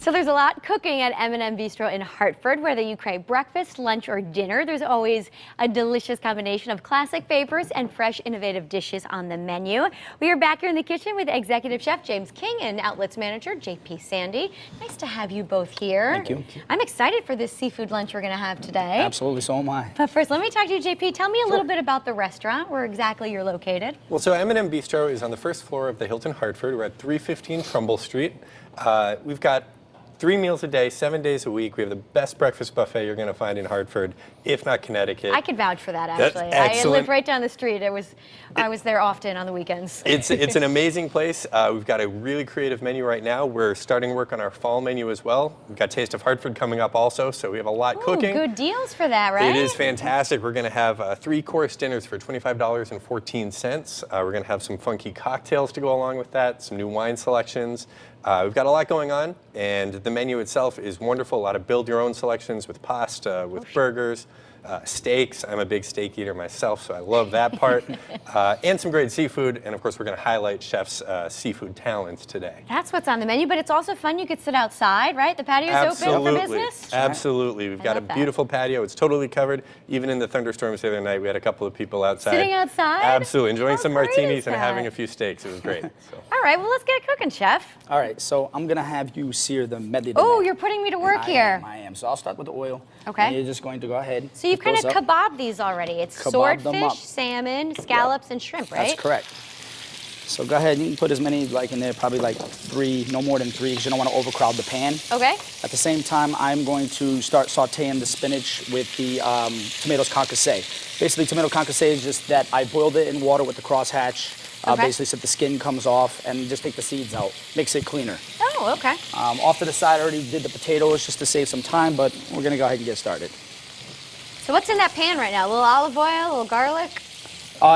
So there's a lot cooking at M&M Bistro in Hartford. Whether you crave breakfast, lunch, or dinner, there's always a delicious combination of classic favorites and fresh, innovative dishes on the menu. We are back here in the kitchen with Executive Chef James King and Outlets Manager JP Sandy. Nice to have you both here. Thank you. I'm excited for this seafood lunch we're going to have today. Absolutely, so am I. But first, let me talk to you, JP. Tell me a little bit about the restaurant, where exactly you're located. Well, so M&M Bistro is on the first floor of the Hilton Hartford. We're at 315 Trumbull Street. We've got 3 meals a day, 7 days a week. We have the best breakfast buffet you're going to find in Hartford, if not Connecticut. I could vouch for that, actually. That's I live right down the street. I was there often on the weekends. It's an amazing place. We've got a really creative menu right now. We're starting work on our fall menu as well. We've got Taste of Hartford coming up also, so we have a lot cooking. Good deals for that, right? It is fantastic. We're going to have 3-course dinners for $25.14. We're going to have some funky cocktails to go along with that, some new wine selections. We've got a lot going on, and the menu itself is wonderful. A lot of build-your-own selections with pasta, with burgers, steaks. I'm a big steak eater myself, so I love that part. And some great seafood, and of course we're going to highlight chef's seafood talents today. That's what's on the menu, but it's also fun. You could sit outside, right? The patio's open for business? Absolutely. We've got a beautiful patio. It's totally covered. Even in the thunderstorms the other night, we had a couple of people outside. Sitting outside? Absolutely. Enjoying some martinis and having a few steaks. It was great. So. All right, well, let's get it cooking, Chef. All right, so I'm going to have you sear the Medley De Mer. Oh, you're putting me to work here. I am. So I'll start with the oil. Okay. And you're just going to go ahead. So you've kind of kebab these already. It's swordfish, salmon, scallops, and shrimp, right? That's correct. So go ahead, you can put as many in there, probably like 3, no more than 3, because you don't want to overcrowd the pan. Okay. At the same time, I'm going to start sauteing the spinach with the tomatoes concassé. Basically, tomato concassé is just that I boiled it in water with the crosshatch. Basically, so the skin comes off, and just take the seeds out. Makes it cleaner. Oh, okay. Off to the side, I already did the potatoes just to save some time, but we're going to go ahead and get started. So what's in that pan right now? A little olive oil, a little garlic?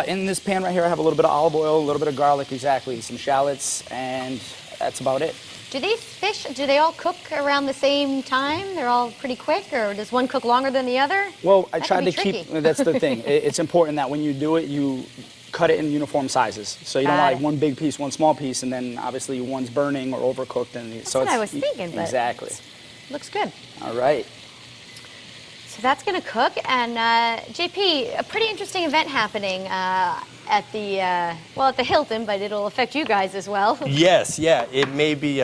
In this pan right here, I have a little bit of olive oil, a little bit of garlic, exactly, some shallots, and that's about it. Do these fish, do they all cook around the same time? They're all pretty quick, or does one cook longer than the other? Well, I tried to keep, that's the thing. It's important that when you do it, you cut it in uniform sizes. So you don't want like one big piece, one small piece, and then obviously one's burning or overcooked. And that's what I was thinking, but exactly. Looks good. All right. So that's going to cook, and JP, a pretty interesting event happening at the Hilton, but it'll affect you guys as well. Yes, yeah. It may be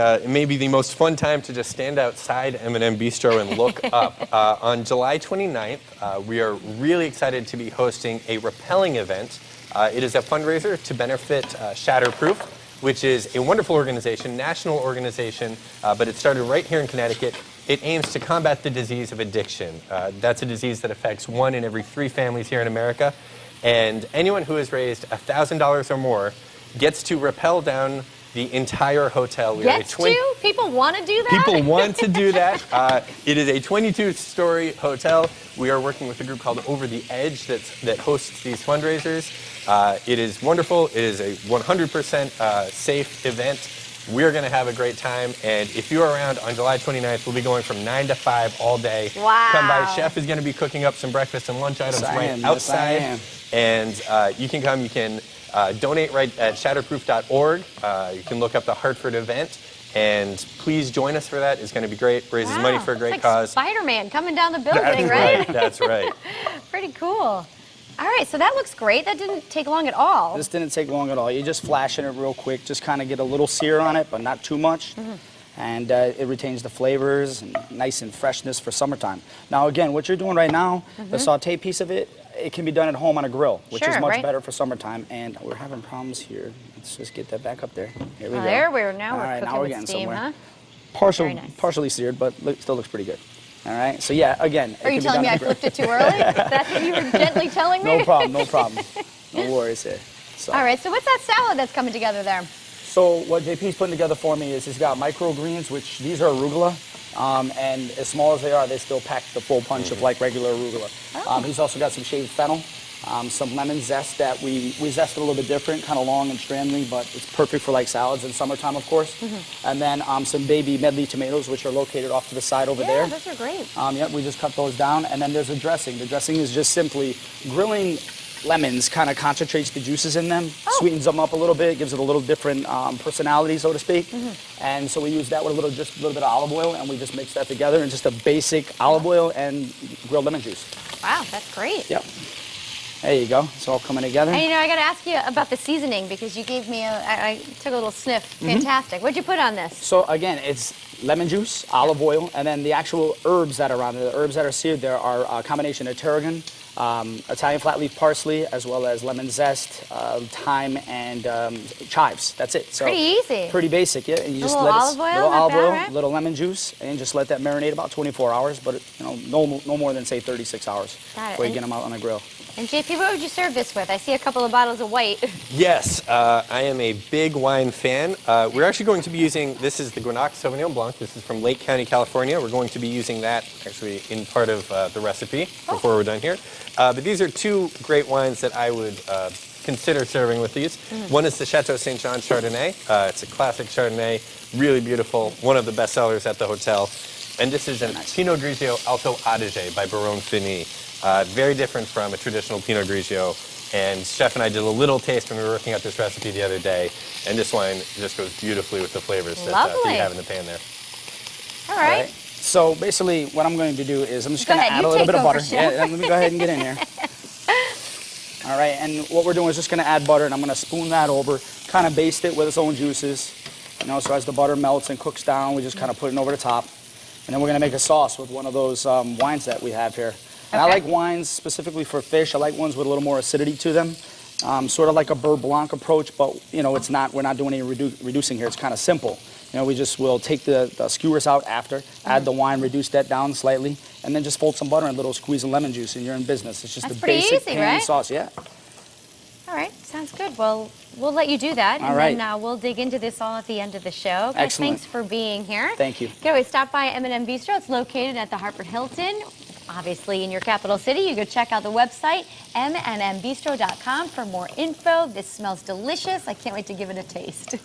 the most fun time to just stand outside M&M Bistro and look up. On July 29th, we are really excited to be hosting a rappelling event. It is a fundraiser to benefit Shatterproof, which is a wonderful organization, national organization, but it started right here in Connecticut. It aims to combat the disease of addiction. That's a disease that affects 1 in every 3 families here in America. And anyone who has raised $1,000 or more gets to rappel down the entire hotel. People want to do that? People want to do that. It is a 22-story hotel. We are working with a group called Over the Edge that hosts these fundraisers. It is wonderful. It is a 100% safe event. We're going to have a great time, and if you're around on July 29th, we'll be going from 9 to 5 all day. Wow. Come by. Chef is going to be cooking up some breakfast and lunch items outside. And you can come. You can donate right at shatterproof.org. You can look up the Hartford event, and please join us for that. It's going to be great. Raises money for a great cause. Spider-Man coming down the building, right? That's right. Pretty cool. All right, so that looks great. That didn't take long at all. This didn't take long at all. You're just flashing it real quick, just kind of get a little sear on it, but not too much. And it retains the flavors and nice and freshness for summertime. Now, again, what you're doing right now, the saute piece of it, it can be done at home on a grill, which is much better for summertime. And we're having problems here. Let's just get that back up there. Here we go. There we're cooking with steam, somewhere. Huh? Partially seared, but still looks pretty good. All right, so yeah, again. Are you telling me I flipped it too early? That's what you were gently telling me? No problem, no problem. No worries here. So. All right, so what's that salad that's coming together there? So what JP's putting together for me is he's got microgreens, which these are arugula. And as small as they are, they still pack the full punch of like regular arugula. He's also got some shaved fennel, some lemon zest that we zest it a little bit different, kind of long and strandly, but it's perfect for like salads in summertime, of course. And then some baby Medley tomatoes, which are located off to the side over there. Yeah, those are great. Yep, we just cut those down. And then there's a dressing. The dressing is just simply grilling lemons kind of concentrates the juices in them, sweetens them up a little bit, gives it a little different personality, so to speak. And so we use that with just a little bit of olive oil, and we just mix that together in just a basic olive oil and grilled lemon juice. Wow, that's great. Yep. There you go. It's all coming together. And I got to ask you about the seasoning because you gave me I took a little sniff. Fantastic. What'd you put on this? So again, it's lemon juice, olive oil, and then the actual herbs that are on there. The herbs that are seared there are a combination of tarragon, Italian flat leaf parsley, as well as lemon zest, thyme, and chives. That's it. So pretty easy. Pretty basic, yeah. And you just little let olive oil, little not olive bad, oil, right? little lemon juice, and just let that marinate about 24 hours. But no more than say 36 hours Got it. before you get them out on the grill. And JP, what would you serve this with? I see a couple of bottles of white. Yes, I am a big wine fan. We're actually going to be using, this is the Grenache Sauvignon Blanc. This is from Lake County, California. We're going to be using that actually in part of the recipe before we're done here. But these are two great wines that I would consider serving with these. One is the Chateau St. Jean Chardonnay. It's a classic Chardonnay, really beautiful, one of the best sellers at the hotel. And this is an Pinot Grigio Alto Adige by Baron Finis. Very different from a traditional Pinot Grigio. And Chef and I did a little taste when we were working out this recipe the other day. And this wine just goes beautifully with the flavors that you have in the pan there. All right. So basically what I'm going to do is I'm just Go going to ahead, add you a little take bit of over, butter. Chef. Yeah, let me go ahead and get in here. All right, and what we're doing is just going to add butter, and I'm going to spoon that over, kind of baste it with its own juices. So as the butter melts and cooks down, we just kind of put it over the top. And then we're going to make a sauce with one of those wines that we have here. And I like wines specifically for fish. I like ones with a little more acidity to them. Sort of like a beurre blanc approach, but it's not. We're not doing any reducing here. It's kind of simple. We just will take the skewers out after, add the wine, reduce that down slightly, and then just fold some butter and a little squeeze of lemon juice, and you're in business. It's just That's a pretty basic easy, pan right? sauce. Yeah. All right, sounds good. Well, we'll let you do that, All and right. then we'll dig into this all at the end of the show. Guys, Excellent. thanks for being here. Thank you. You can always stop by M&M Bistro. It's located at the Hartford Hilton, obviously in your capital city. You can check out the website, mnmbistro.com, for more info. This smells delicious. I can't wait to give it a taste.